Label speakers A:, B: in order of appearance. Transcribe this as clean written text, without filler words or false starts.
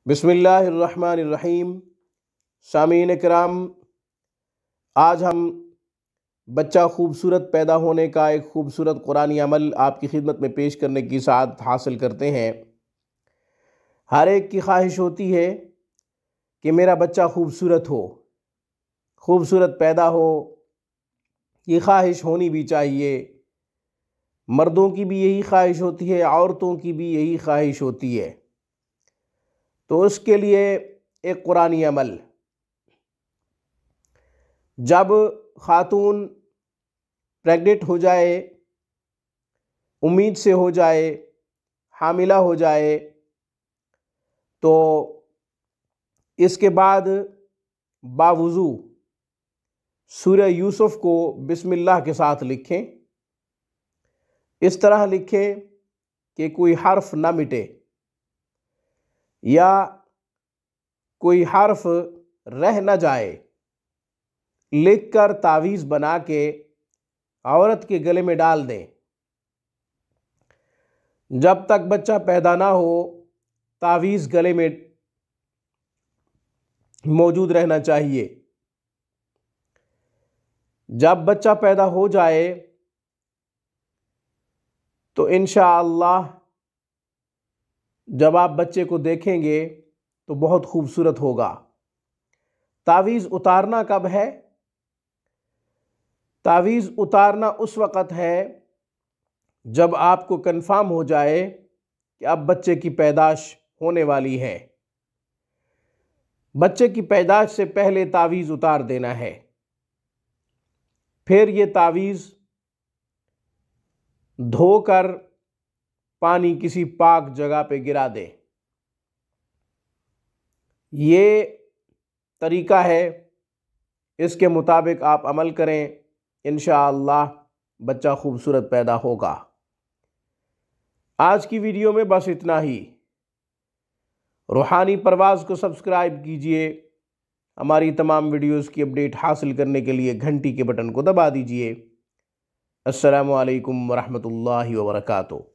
A: बिस्मिल्लाहिर्रहमानिर्रहीम। सामीन कराम, आज हम बच्चा खूबसूरत पैदा होने का एक खूबसूरत कुरानी अमल आपकी खिदमत में पेश करने की सआदत हासिल करते हैं। हर एक की ख्वाहिश होती है कि मेरा बच्चा खूबसूरत हो, खूबसूरत पैदा हो। ये ख्वाहिश होनी भी चाहिए। मर्दों की भी यही ख्वाहिश होती है, औरतों की भी यही ख्वाहिश होती है। तो उसके लिए एक कुरानी अमल, जब खातून प्रेग्नेंट हो जाए, उम्मीद से हो जाए, हामिला हो जाए, तो इसके बाद बावुज़ू सूरह यूसुफ को बिस्मिल्लाह के साथ लिखें। इस तरह लिखें कि कोई हर्फ ना मिटे या कोई हर्फ रह न जाए। लिखकर तावीज़ बना के औरत के गले में डाल दें। जब तक बच्चा पैदा ना हो, तावीज़ गले में मौजूद रहना चाहिए। जब बच्चा पैदा हो जाए तो इंशाअल्लाह जब आप बच्चे को देखेंगे तो बहुत खूबसूरत होगा। तावीज़ उतारना कब है? तावीज़ उतारना उस वक़्त है जब आपको कंफर्म हो जाए कि अब बच्चे की पैदाश होने वाली है। बच्चे की पैदाश से पहले तावीज़ उतार देना है। फिर ये तावीज़ धोकर पानी किसी पाक जगह पे गिरा दे। ये तरीका है, इसके मुताबिक आप अमल करें, इंशाअल्लाह बच्चा खूबसूरत पैदा होगा। आज की वीडियो में बस इतना ही। रूहानी परवाज़ को सब्सक्राइब कीजिए। हमारी तमाम वीडियोस की अपडेट हासिल करने के लिए घंटी के बटन को दबा दीजिए। अस्सलामु अलैकुम वरहमतुल्लाहि वबरकातुहू।